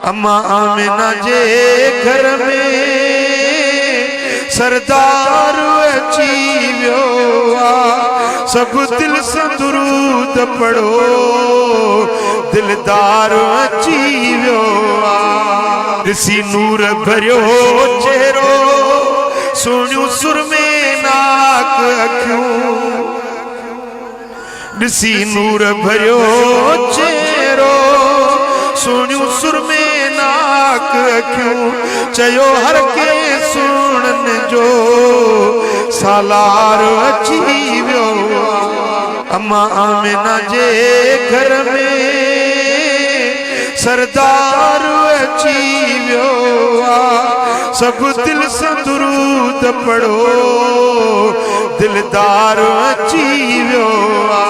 अम्मा आमिना जे घर में सरदार अची वियो आ। सब दिल सां दुरूद पढ़ो, दिलदार अची वियो आ। ॾिसी नूर भरियो चेहरो, सोनियूं सुरमे नाक अखियूं। ॾिसी नूर भरियो चेहरो, सोनियूं सुरमे नाक अखियूं। चयो हर के सुणन जो सालार अची वियो। अम्मा आमिना जे घर में सरदार अची वियो आ। सब दिल सां दुरूद पढ़ो, दिलदार अची वियो आ।